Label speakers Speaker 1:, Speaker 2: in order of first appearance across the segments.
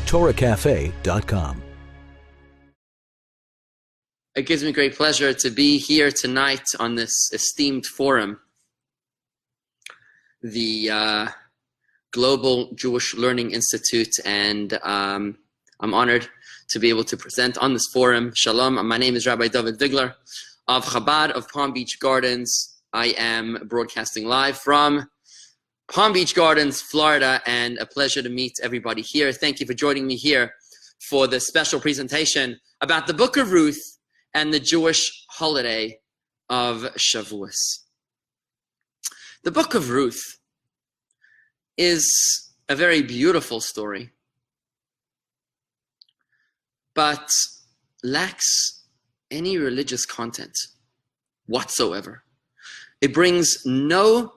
Speaker 1: TorahCafe.com.
Speaker 2: It gives me great pleasure to be here tonight on this esteemed forum, the Global Jewish Learning Institute, and I'm honored to be able to present on this forum. Shalom, my name is Rabbi Dovid Vigler of Chabad of Palm Beach Gardens. I am broadcasting live from Palm Beach Gardens, Florida, and a pleasure to meet everybody here. Thank you for joining me here for this special presentation about the Book of Ruth and the Jewish holiday of Shavuos. The Book of Ruth is a very beautiful story, but lacks any religious content whatsoever. It brings no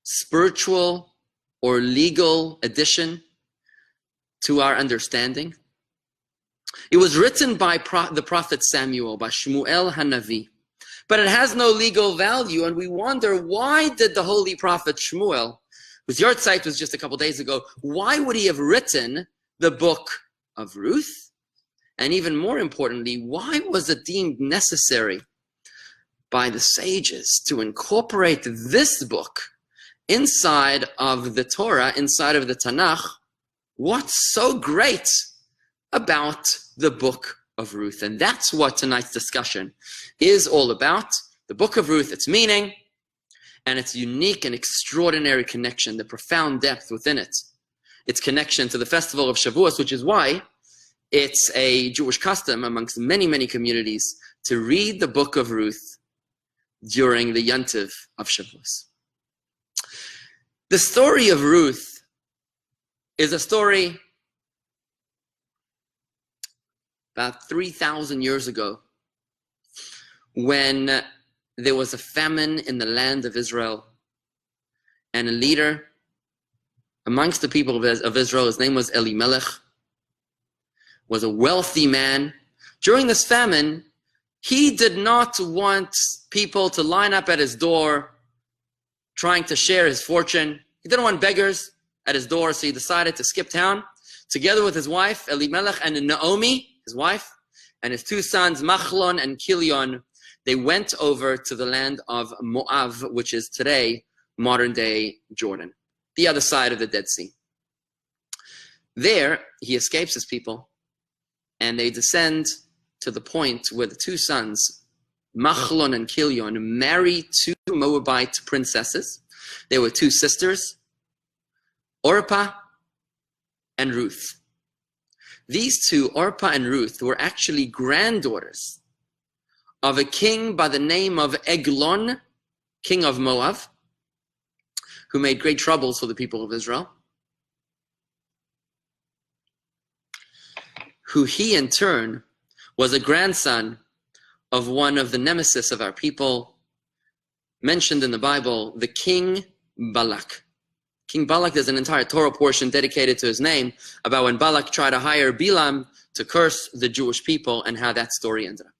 Speaker 2: spiritual or legal addition to our understanding. It was written by the prophet Samuel, by Shmuel Hanavi, but it has no legal value, and we wonder, why did the holy prophet Shmuel, whose yahrzeit was just a couple days ago, why would he have written the book of Ruth? And even more importantly, why was it deemed necessary by the sages to incorporate this book inside of the Torah, inside of the Tanakh? What's so great about the Book of Ruth? And that's what tonight's discussion is all about. The Book of Ruth, its meaning, and its unique and extraordinary connection, the profound depth within it, its connection to the festival of Shavuos, which is why it's a Jewish custom amongst many, many communities to read the Book of Ruth during the Yontiv of Shavuos. The story of Ruth is a story about 3,000 years ago, when there was a famine in the land of Israel, and a leader amongst the people of Israel, his name was Elimelech, was a wealthy man. During this famine, he did not want people to line up at his door trying to share his fortune. He didn't want beggars at his door, so he decided to skip town. Together with his wife, Elimelech, and Naomi, his wife, and his two sons, Machlon and Kilion, they went over to the land of Moab, which is today modern-day Jordan, the other side of the Dead Sea. There, he escapes his people, and they descend to the point where the two sons, Machlon and Kilion, marry two Moabite princesses. They were two sisters, Orpah and Ruth. These two, Orpah and Ruth, were actually granddaughters of a king by the name of Eglon, king of Moab, who made great troubles for the people of Israel, who he in turn was a grandson of one of the nemesis of our people, mentioned in the Bible, the King Balak. King Balak, there's an entire Torah portion dedicated to his name about when Balak tried to hire Bilam to curse the Jewish people and how that story ended up.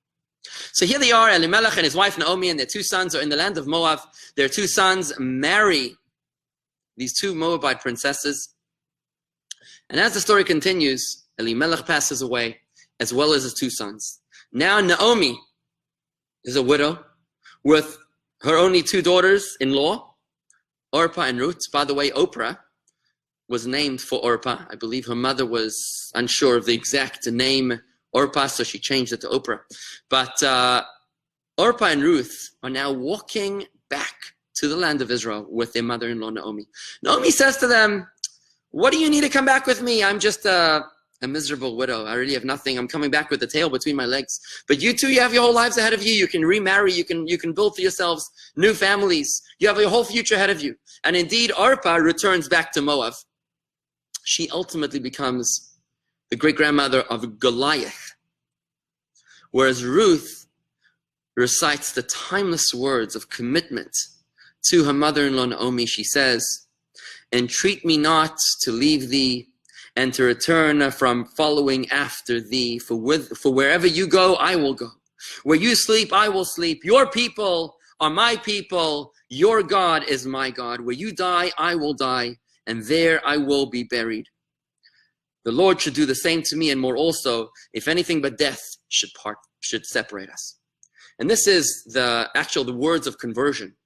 Speaker 2: So here they are, Elimelech and his wife Naomi and their two sons are in the land of Moab. Their two sons marry these two Moabite princesses. And as the story continues, Elimelech passes away, as well as his two sons. Now Naomi is a widow with her only two daughters-in-law, Orpah and Ruth. By the way, Oprah was named for Orpah. I believe her mother was unsure of the exact name Orpah, so she changed it to Oprah. But Orpah and Ruth are now walking back to the land of Israel with their mother-in-law Naomi. Naomi says to them, "What do you need to come back with me? I'm just a miserable widow. I really have nothing. I'm coming back with the tail between my legs. But you two, you have your whole lives ahead of you. You can remarry. You can build for yourselves new families. You have your whole future ahead of you." And indeed, Orpah returns back to Moab. She ultimately becomes the great-grandmother of Goliath, whereas Ruth recites the timeless words of commitment to her mother-in-law Naomi. She says, "Entreat me not to leave thee, and to return from following after thee. For wherever you go, I will go. Where you sleep, I will sleep. Your people are my people. Your God is my God. Where you die, I will die, and there I will be buried." The Lord should do the same to me and more also, if anything but death should separate us. And this is the words of conversion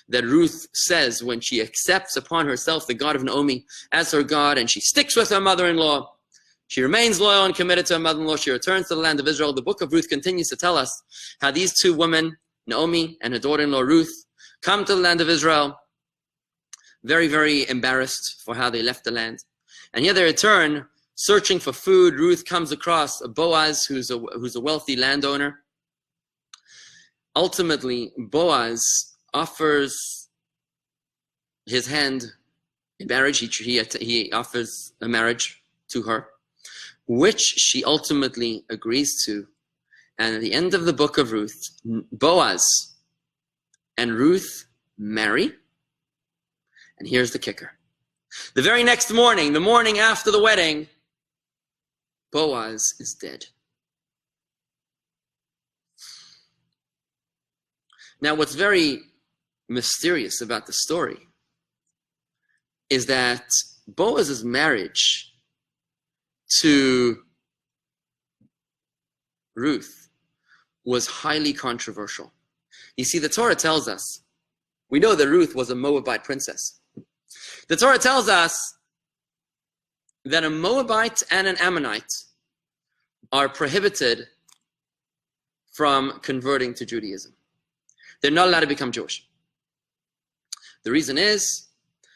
Speaker 2: that Ruth says when she accepts upon herself the God of Naomi as her God, and she sticks with her mother-in-law. She remains loyal and committed to her mother-in-law. She returns to the land of Israel. The book of Ruth continues to tell us how these two women, Naomi and her daughter-in-law Ruth, come to the land of Israel, very, very embarrassed for how they left the land. And here they return, searching for food. Ruth comes across a Boaz, who's a wealthy landowner. Ultimately, Boaz offers his hand in marriage. He offers a marriage to her, which she ultimately agrees to. And at the end of the book of Ruth, Boaz and Ruth marry. And here's the kicker. The very next morning, the morning after the wedding, Boaz is dead. Now, what's very mysterious about the story is that Boaz's marriage to Ruth was highly controversial. You see, the Torah tells us, we know that Ruth was a Moabite princess. The Torah tells us that a Moabite and an Ammonite are prohibited from converting to Judaism. They're not allowed to become Jewish. The reason is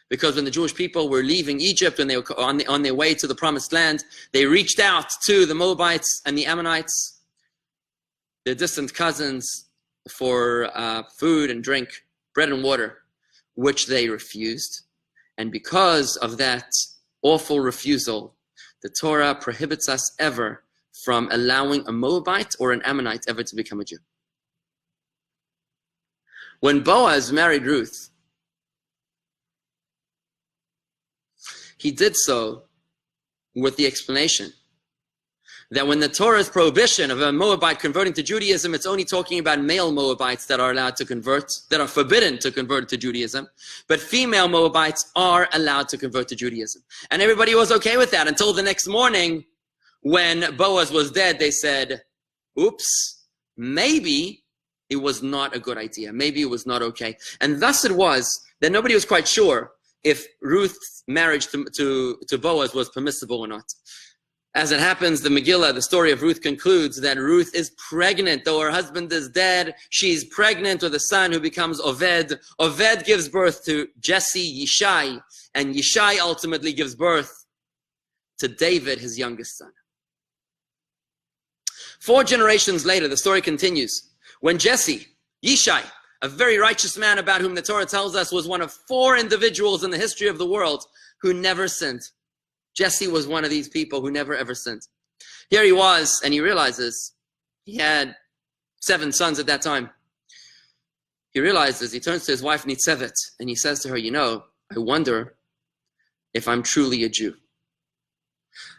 Speaker 2: because when the Jewish people were leaving Egypt and they were on their way to the promised land, they reached out to the Moabites and the Ammonites, their distant cousins, for food and drink, bread and water, which they refused. And because of that awful refusal, the Torah prohibits us ever from allowing a Moabite or an Ammonite ever to become a Jew. When Boaz married Ruth, he did so with the explanation that when the Torah's prohibition of a Moabite converting to Judaism, it's only talking about male Moabites that are allowed to convert, that are forbidden to convert to Judaism, but female Moabites are allowed to convert to Judaism. And everybody was okay with that until the next morning when Boaz was dead. They said, oops, maybe it was not a good idea. Maybe it was not okay. And thus it was that nobody was quite sure if Ruth's marriage to Boaz was permissible or not. As it happens, the Megillah, the story of Ruth, concludes that Ruth is pregnant. Though her husband is dead, she's pregnant with a son who becomes Oved. Oved gives birth to Jesse, Yishai, and Yishai ultimately gives birth to David, his youngest son. 4 generations later, the story continues. When Jesse, Yishai, a very righteous man about whom the Torah tells us was one of 4 individuals in the history of the world who never sinned. Jesse was one of these people who never ever sinned. Here he was, and he realizes he had 7 sons at that time. He realizes, he turns to his wife Nitzevet, and he says to her, you know, I wonder if I'm truly a Jew.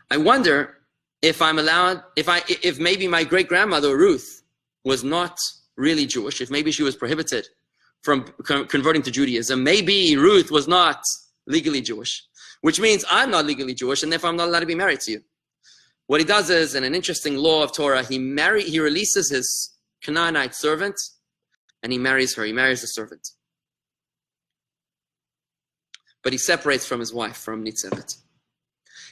Speaker 2: I wonder if I'm allowed, if maybe my great-grandmother Ruth was not really Jewish, if maybe she was prohibited from converting to Judaism. Maybe Ruth was not legally Jewish, which means I'm not legally Jewish, and therefore I'm not allowed to be married to you. What he does is, in an interesting law of Torah, he releases his Canaanite servant, and he marries her. He marries the servant. But he separates from his wife, from Nitzevet.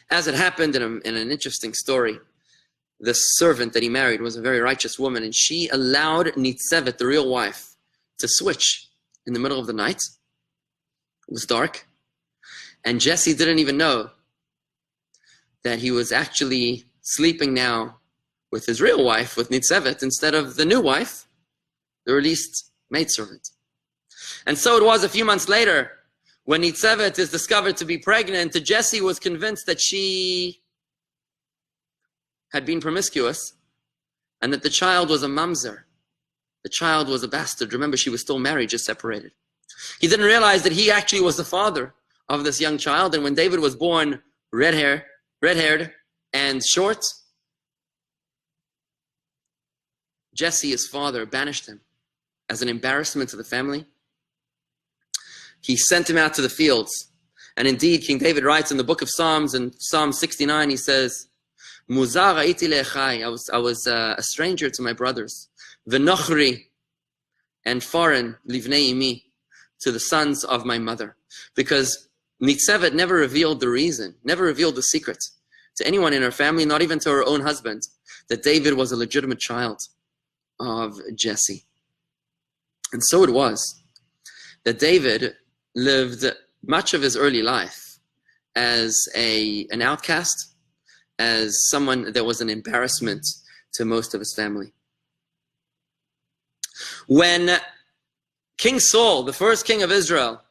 Speaker 2: As it happened in an interesting story, the servant that he married was a very righteous woman, and she allowed Nitzevet, the real wife, to switch in the middle of the night. It was dark. And Jesse didn't even know that he was actually sleeping now with his real wife, with Nitzevet, instead of the new wife, the released maidservant. And so it was a few months later, when Nitzevet is discovered to be pregnant, Jesse was convinced that she had been promiscuous and that the child was a mamzer. The child was a bastard. Remember, she was still married, just separated. He didn't realize that he actually was the father of this young child. And when David was born red-haired and short, Jesse, his father, banished him as an embarrassment to the family. He sent him out to the fields, And indeed, King David writes in the book of Psalms, in Psalm 69, he says, Muzar ha'iti le'echai, I was a stranger to my brothers. V'nochri, and foreign, livnei imi, to the sons of my mother. Because Nitzevet never revealed the reason, never revealed the secret to anyone in her family, not even to her own husband, that David was a legitimate child of Jesse. And so it was that David lived much of his early life as an outcast, as someone that was an embarrassment to most of his family. When King Saul, the first king of Israel,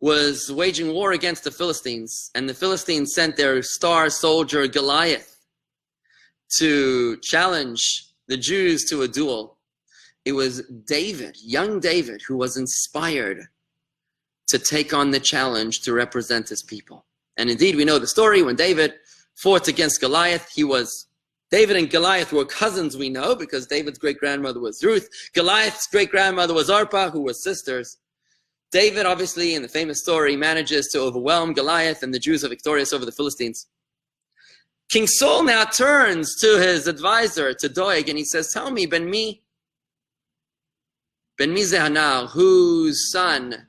Speaker 2: was waging war against the Philistines, and the Philistines sent their star soldier Goliath to challenge the Jews to a duel, it was David, young David, who was inspired to take on the challenge to represent his people. And indeed, we know the story when David fought against Goliath. David and Goliath were cousins, we know, because David's great-grandmother was Ruth. Goliath's great-grandmother was Orpah, who were sisters. David, obviously, in the famous story, manages to overwhelm Goliath, and the Jews are victorious over the Philistines. King Saul now turns to his advisor, to Doeg, and he says, tell me, Ben mi zehanar, whose son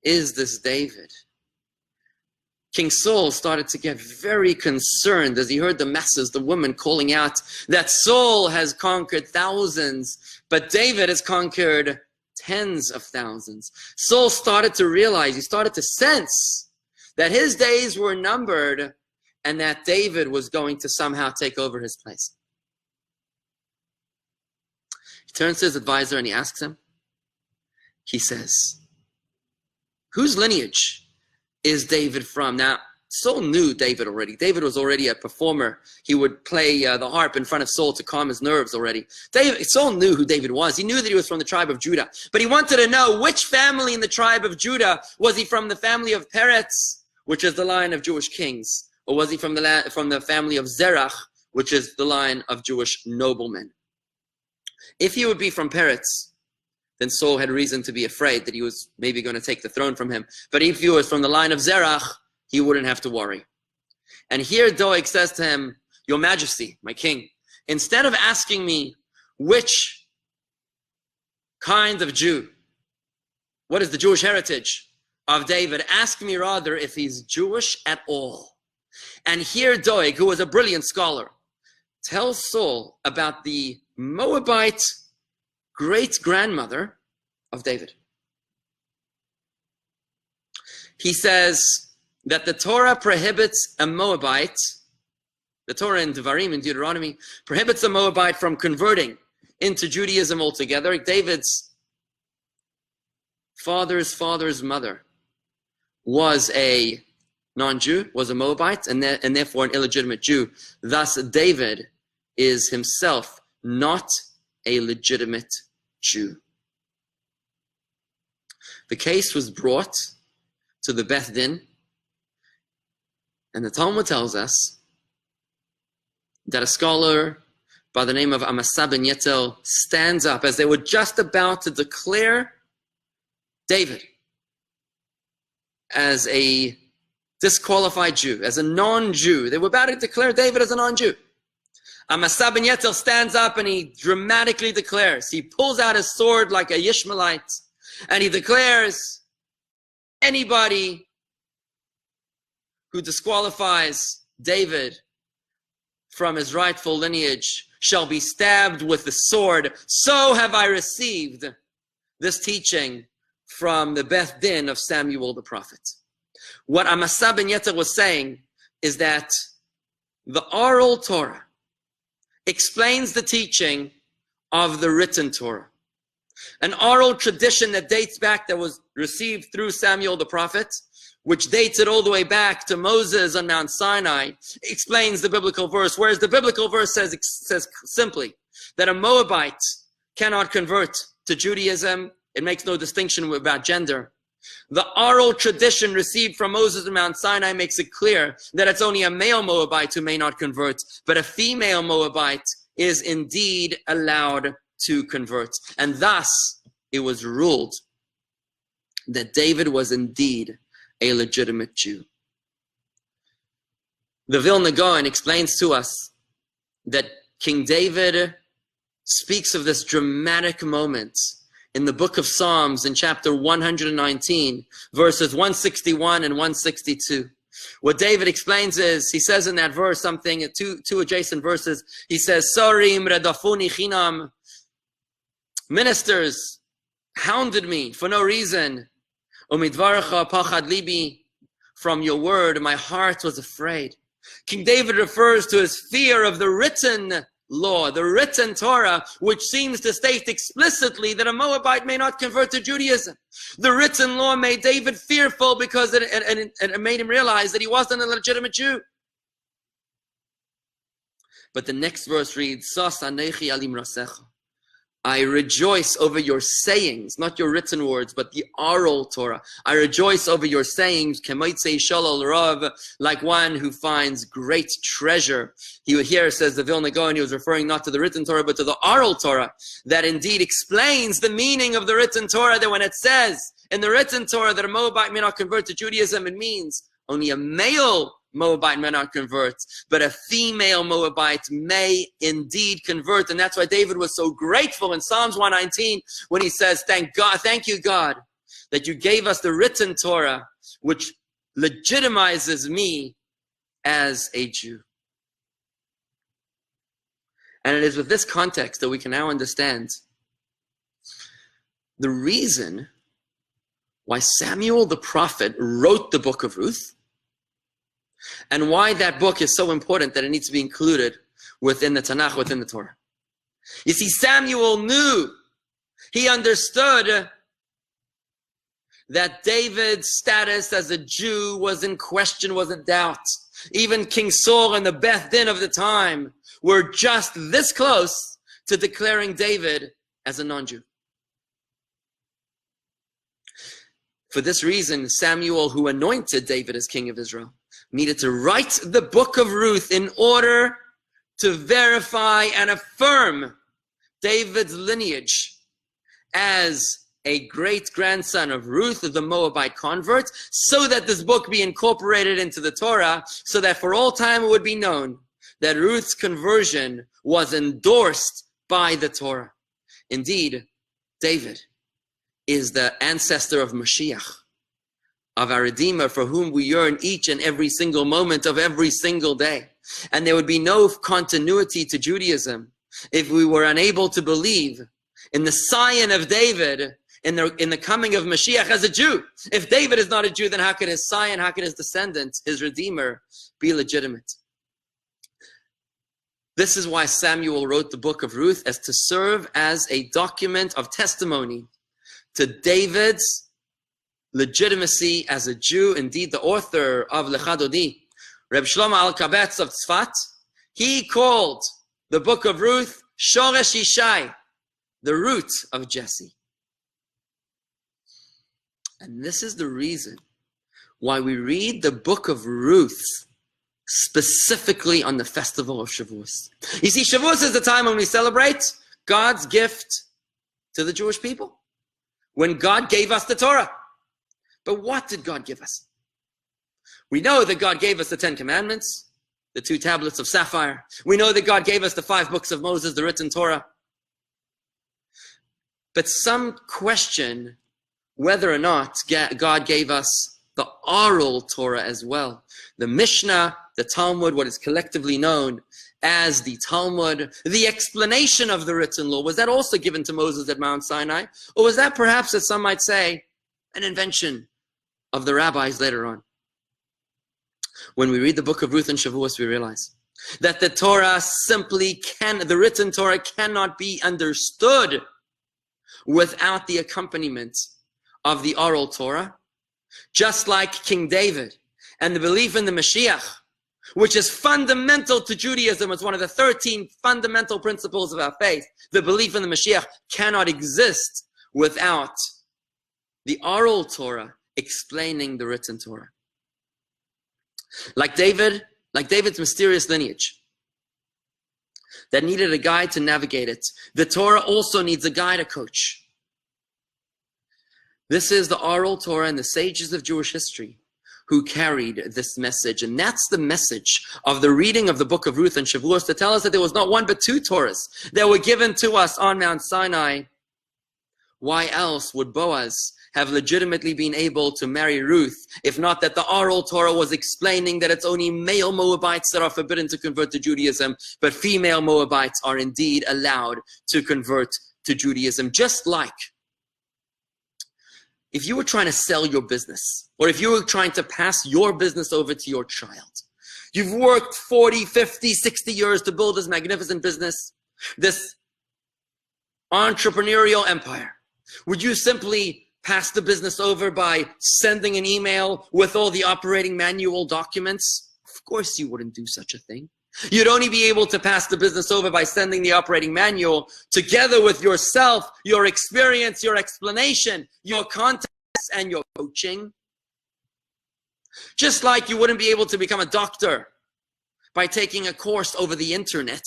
Speaker 2: is this David? King Saul started to get very concerned as he heard the masses, the women calling out that Saul has conquered thousands, but David has conquered tens of thousands. Saul started to realize, he started to sense that his days were numbered and that David was going to somehow take over his place. He turns to his advisor and he asks him, he says, whose lineage is David from? Now, Saul knew David already. David was already a performer. He would play the harp in front of Saul to calm his nerves already. Saul knew who David was. He knew that he was from the tribe of Judah. But he wanted to know which family in the tribe of Judah. Was he from the family of Peretz, which is the line of Jewish kings? Or was he from the family of Zerach, which is the line of Jewish noblemen? If he would be from Peretz, then Saul had reason to be afraid that he was maybe going to take the throne from him. But if he was from the line of Zerach, he wouldn't have to worry. And here Doeg says to him, Your Majesty, my king, instead of asking me which kind of Jew, what is the Jewish heritage of David, ask me rather if he's Jewish at all. And here Doeg, who was a brilliant scholar, tells Saul about the Moabite great-grandmother of David. He says that the Torah prohibits a Moabite, the Torah in Devarim, in Deuteronomy, prohibits a Moabite from converting into Judaism altogether. David's father's mother was a non-Jew, was a Moabite, and therefore an illegitimate Jew. Thus, David is himself not a legitimate Jew. The case was brought to the Beth Din, and the Talmud tells us that a scholar by the name of Amasa ben Yetel stands up as they were just about to declare David as a disqualified Jew, as a non-Jew. They were about to declare David as a non-Jew. Amasa ben Yetel stands up and he dramatically declares, he pulls out his sword like a Yishmaelite, and he declares, anybody who disqualifies David from his rightful lineage shall be stabbed with the sword. So have I received this teaching from the Beth Din of Samuel the prophet. What Amasa ben Yetel was saying is that the oral Torah explains the teaching of the written Torah. An oral tradition that dates back, that was received through Samuel the prophet, which dates it all the way back to Moses on Mount Sinai, explains the biblical verse, whereas the biblical verse says simply that a Moabite cannot convert to Judaism. It makes no distinction about gender. The oral tradition received from Moses on Mount Sinai makes it clear that it's only a male Moabite who may not convert, but a female Moabite is indeed allowed to convert. And thus, it was ruled that David was indeed a legitimate Jew. The Vilna Gaon explains to us that King David speaks of this dramatic moment in the book of Psalms in chapter 119, verses 161 and 162. What David explains is, he says in that verse something, two adjacent verses, he says, Sorim redafuni chinam, ministers hounded me for no reason. Umidvarcha pachad libi, from your word my heart was afraid. King David refers to his fear of the written law, the written Torah, which seems to state explicitly that a Moabite may not convert to Judaism. The written law made David fearful because it made him realize that he wasn't a legitimate Jew. But the next verse reads, Sas anechi alim rasecha. I rejoice over your sayings, not your written words, but the oral Torah. I rejoice over your sayings, like one who finds great treasure. Here says the Vilna Gaon, he was referring not to the written Torah, but to the oral Torah, that indeed explains the meaning of the written Torah, that when it says in the written Torah that a Moabite may not convert to Judaism, it means only a male Moabite may not convert, but a female Moabite may indeed convert. And that's why David was so grateful in Psalms 119 when he says, thank you, God, that you gave us the written Torah, which legitimizes me as a Jew. And it is with this context that we can now understand the reason why Samuel the prophet wrote the book of Ruth, and why that book is so important that it needs to be included within the Tanakh, within the Torah. You see, Samuel knew, he understood that David's status as a Jew was in question, was in doubt. Even King Saul and the Beth Din of the time were just this close to declaring David as a non-Jew. For this reason, Samuel, who anointed David as king of Israel, needed to write the book of Ruth in order to verify and affirm David's lineage as a great-grandson of Ruth, the Moabite convert, so that this book be incorporated into the Torah, so that for all time it would be known that Ruth's conversion was endorsed by the Torah. Indeed, David is the ancestor of Mashiach, of our Redeemer, for whom we yearn each and every single moment of every single day. And there would be no continuity to Judaism if we were unable to believe in the scion of David, in the coming of Mashiach as a Jew. If David is not a Jew, then how could his scion, how could his descendant, his Redeemer, be legitimate? This is why Samuel wrote the book of Ruth, as to serve as a document of testimony to David's legitimacy as a Jew. Indeed, the author of Lecha Dodi, Reb Shlomo Al-Kabetz of Tzfat, he called the book of Ruth Shoresh Yishai, the root of Jesse. And this is the reason why we read the book of Ruth specifically on the festival of Shavuos. You see, Shavuos is the time when we celebrate God's gift to the Jewish people, when God gave us the Torah. But what did God give us? We know that God gave us the 10 Commandments, the 2 tablets of sapphire. We know that God gave us the 5 books of Moses, the written Torah. But some question whether or not God gave us the oral Torah as well. The Mishnah, the Talmud, what is collectively known as the Talmud, the explanation of the written law, was that also given to Moses at Mount Sinai? Or was that perhaps, as some might say, an invention of the rabbis later on? When we read the book of Ruth and Shavuos, we realize that the Torah the written Torah cannot be understood without the accompaniment of the oral Torah. Just like King David and the belief in the Mashiach, which is fundamental to Judaism, it's one of the 13 fundamental principles of our faith. The belief in the Mashiach cannot exist without the oral Torah explaining the written Torah. Like David's mysterious lineage that needed a guide to navigate it, the Torah also needs a guide, a coach. This is the oral Torah and the sages of Jewish history who carried this message. And that's the message of the reading of the book of Ruth and Shavuos, to tell us that there was not one but two Torahs that were given to us on Mount Sinai. Why else would Boaz have legitimately been able to marry Ruth, if not that the oral Torah was explaining that it's only male Moabites that are forbidden to convert to Judaism, but female Moabites are indeed allowed to convert to Judaism. Just like if you were trying to sell your business, or if you were trying to pass your business over to your child, you've worked 40, 50, 60 years to build this magnificent business, this entrepreneurial empire. Would you simply pass the business over by sending an email with all the operating manual documents? Of course you wouldn't do such a thing. You'd only be able to pass the business over by sending the operating manual together with yourself, your experience, your explanation, your contacts, and your coaching. Just like you wouldn't be able to become a doctor by taking a course over the internet.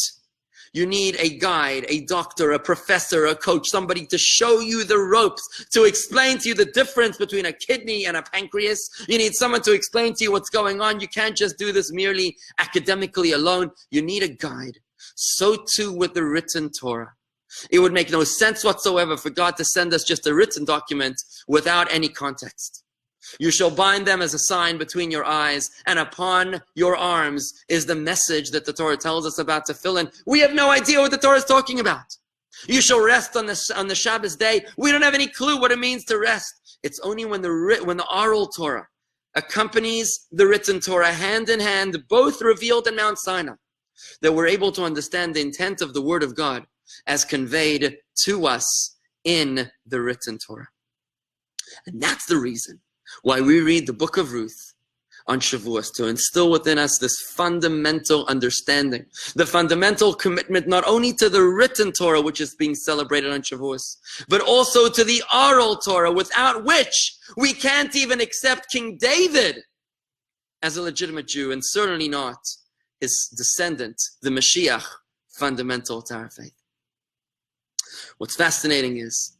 Speaker 2: You need a guide, a doctor, a professor, a coach, somebody to show you the ropes, to explain to you the difference between a kidney and a pancreas. You need someone to explain to you what's going on. You can't just do this merely academically alone. You need a guide. So too with the written Torah. It would make no sense whatsoever for God to send us just a written document without any context. You shall bind them as a sign between your eyes, and upon your arms is the message that the Torah tells us about tefillin. We have no idea what the Torah is talking about. You shall rest on the Shabbos day. We don't have any clue what it means to rest. It's only when the oral Torah accompanies the written Torah, hand in hand, both revealed in Mount Sinai, that we're able to understand the intent of the Word of God as conveyed to us in the written Torah. And that's the reason why we read the book of Ruth on Shavuos, to instill within us this fundamental understanding, the fundamental commitment not only to the written Torah, which is being celebrated on Shavuos, but also to the oral Torah, without which we can't even accept King David as a legitimate Jew, and certainly not his descendant, the Mashiach, fundamental to our faith. What's fascinating is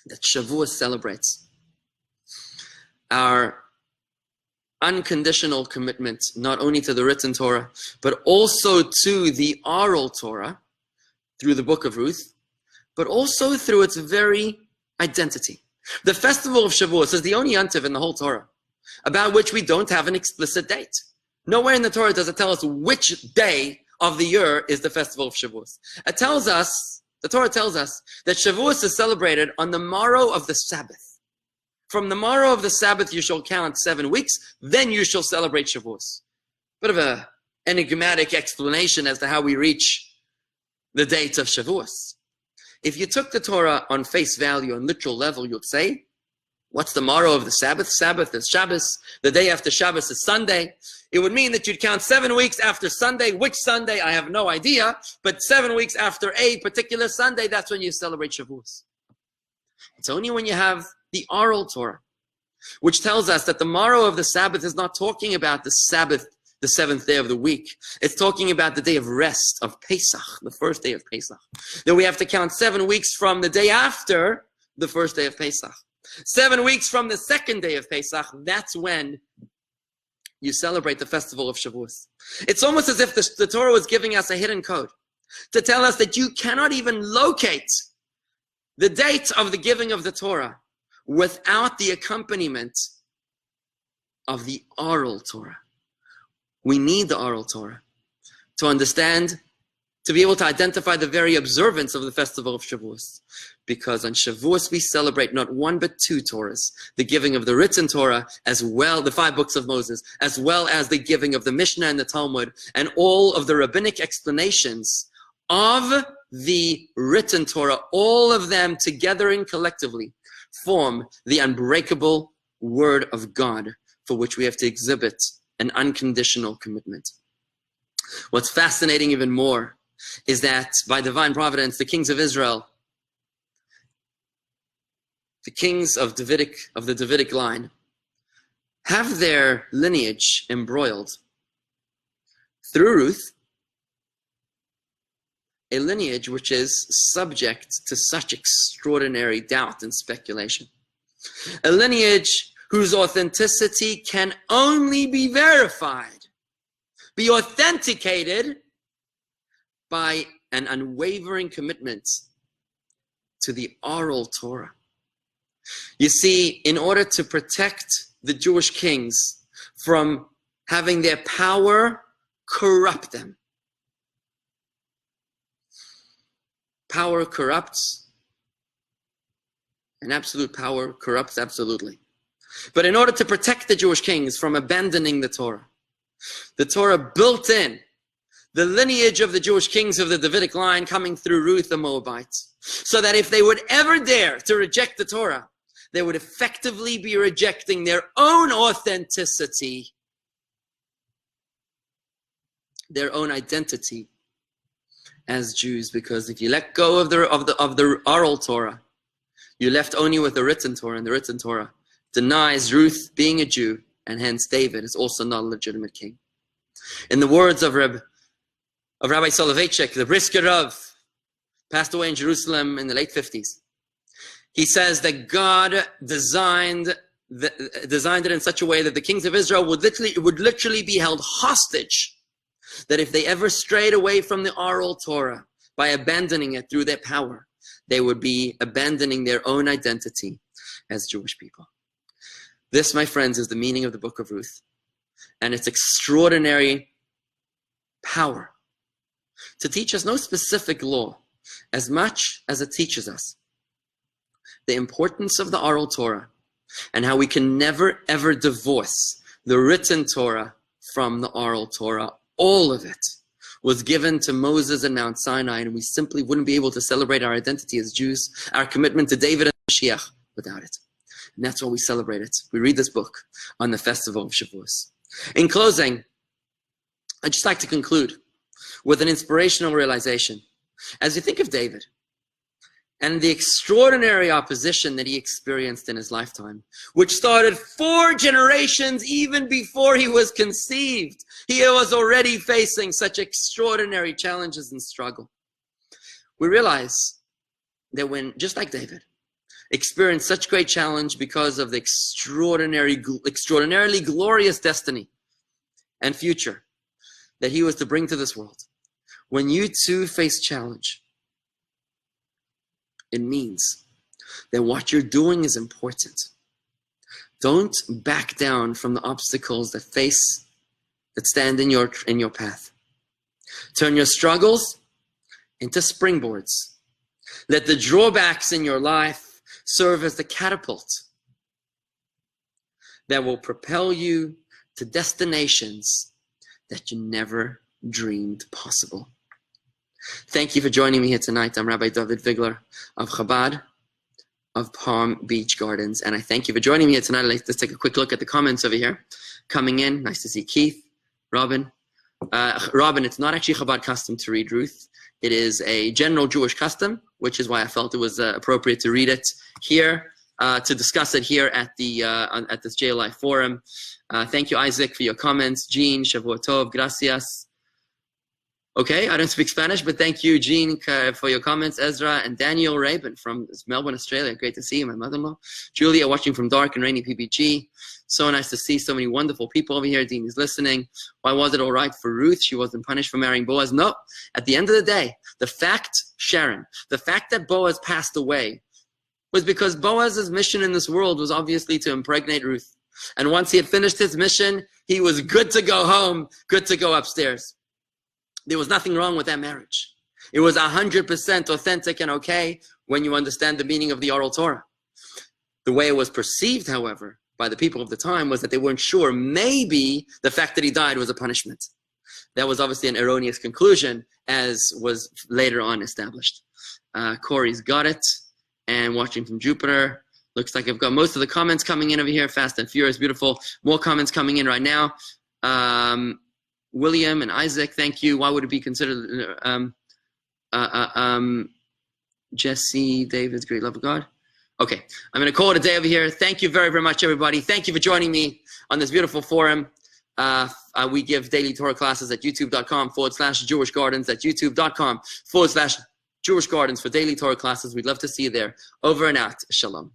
Speaker 2: that Shavuos celebrates our unconditional commitment not only to the written Torah, but also to the oral Torah through the book of Ruth, but also through its very identity. The festival of Shavuos is the only yontif in the whole Torah about which we don't have an explicit date. Nowhere in the Torah does it tell us which day of the year is the festival of Shavuos. The Torah tells us that Shavuos is celebrated on the morrow of the Sabbath. From the morrow of the Sabbath you shall count 7 weeks, then you shall celebrate Shavuos. Bit of an enigmatic explanation as to how we reach the date of Shavuos. If you took the Torah on face value, on literal level, you'd say, what's the morrow of the Sabbath? Sabbath is Shabbos. The day after Shabbos is Sunday. It would mean that you'd count 7 weeks after Sunday. Which Sunday? I have no idea. But 7 weeks after a particular Sunday, that's when you celebrate Shavuos. It's only when you have the oral Torah, which tells us that the morrow of the Sabbath is not talking about the Sabbath, the seventh day of the week. It's talking about the day of rest, of Pesach, the first day of Pesach. Then we have to count 7 weeks from the day after the first day of Pesach. 7 weeks from the second day of Pesach, that's when you celebrate the festival of Shavuos. It's almost as if the Torah was giving us a hidden code to tell us that you cannot even locate the date of the giving of the Torah without the accompaniment of the oral Torah. We need the oral Torah to understand, to be able to identify the very observance of the festival of Shavuos. Because on Shavuos we celebrate not one but two Torahs, the giving of the written Torah, as well, the 5 books of Moses, as well as the giving of the Mishnah and the Talmud, and all of the rabbinic explanations of the written Torah. All of them together and collectively form the unbreakable word of God, for which we have to exhibit an unconditional commitment. What's fascinating even more is that by divine providence, the kings of Israel, the kings of the Davidic line, have their lineage embroiled through Ruth, a lineage which is subject to such extraordinary doubt and speculation. A lineage whose authenticity can only be verified, be authenticated by an unwavering commitment to the oral Torah. You see, in order to protect the Jewish kings from having their power corrupt them. Power corrupts, and absolute power corrupts absolutely. But in order to protect the Jewish kings from abandoning the Torah built in the lineage of the Jewish kings of the Davidic line coming through Ruth the Moabite, so that if they would ever dare to reject the Torah, they would effectively be rejecting their own authenticity, their own identity as Jews. Because if you let go of the oral Torah, you're left only with the written Torah, and the written Torah denies Ruth being a Jew, and hence David is also not a legitimate king. In the words of Rabbi Soloveitchik, the Brisker Rav, passed away in Jerusalem in the late 50s. He says that God designed it in such a way that the kings of Israel would literally be held hostage, that if they ever strayed away from the oral Torah by abandoning it through their power, they would be abandoning their own identity as Jewish people. This, my friends, is the meaning of the book of Ruth, and its extraordinary power to teach us no specific law as much as it teaches us the importance of the oral Torah and how we can never ever divorce the written Torah from the oral Torah. All of it was given to Moses in Mount Sinai, and we simply wouldn't be able to celebrate our identity as Jews, our commitment to David and Mashiach, without it. And that's why we celebrate it. We read this book on the festival of Shavuos. In closing, I'd just like to conclude with an inspirational realization. As you think of David and the extraordinary opposition that he experienced in his lifetime, which started 4 generations even before he was conceived, he was already facing such extraordinary challenges and struggle. We realize that when, just like David, experienced such great challenge because of the extraordinarily glorious destiny and future that he was to bring to this world, when you too face challenge, it means that what you're doing is important. Don't back down from the obstacles that stand in your path. Turn your struggles into springboards. Let the drawbacks in your life serve as the catapult that will propel you to destinations that you never dreamed possible. Thank you for joining me here tonight. I'm Rabbi Dovid Vigler of Chabad of Palm Beach Gardens, and I thank you for joining me here tonight. Let's take a quick look at the comments over here. Coming in, nice to see Keith, Robin. Robin, it's not actually Chabad custom to read Ruth. It is a general Jewish custom, which is why I felt it was appropriate to read it here, to discuss it here at this JLI forum. Thank you, Isaac, for your comments. Jean, Shavua Tov, gracias. Okay, I don't speak Spanish, but thank you, Jean, for your comments. Ezra and Daniel Rabin from Melbourne, Australia. Great to see you, my mother-in-law. Julia, watching from dark and rainy PPG. So nice to see so many wonderful people over here. Dean is listening. Why was it all right for Ruth? She wasn't punished for marrying Boaz. No, at the end of the day, the fact, Sharon, the fact that Boaz passed away was because Boaz's mission in this world was obviously to impregnate Ruth. And once he had finished his mission, he was good to go home, good to go upstairs. There was nothing wrong with that marriage. It was 100% authentic and okay when you understand the meaning of the oral Torah. The way it was perceived, however, by the people of the time was that they weren't sure. Maybe the fact that he died was a punishment. That was obviously an erroneous conclusion, as was later on established. Corey's got it. And watching from Jupiter. Looks like I've got most of the comments coming in over here. Fast and Furious, beautiful. More comments coming in right now. William and Isaac, thank you. Why would it be considered Jesse, David's great love of God? Okay, I'm going to call it a day over here. Thank you very, very much, everybody. Thank you for joining me on this beautiful forum. We give daily Torah classes at youtube.com/Jewish Gardens, at youtube.com/Jewish Gardens for daily Torah classes. We'd love to see you there. Over and out. Shalom.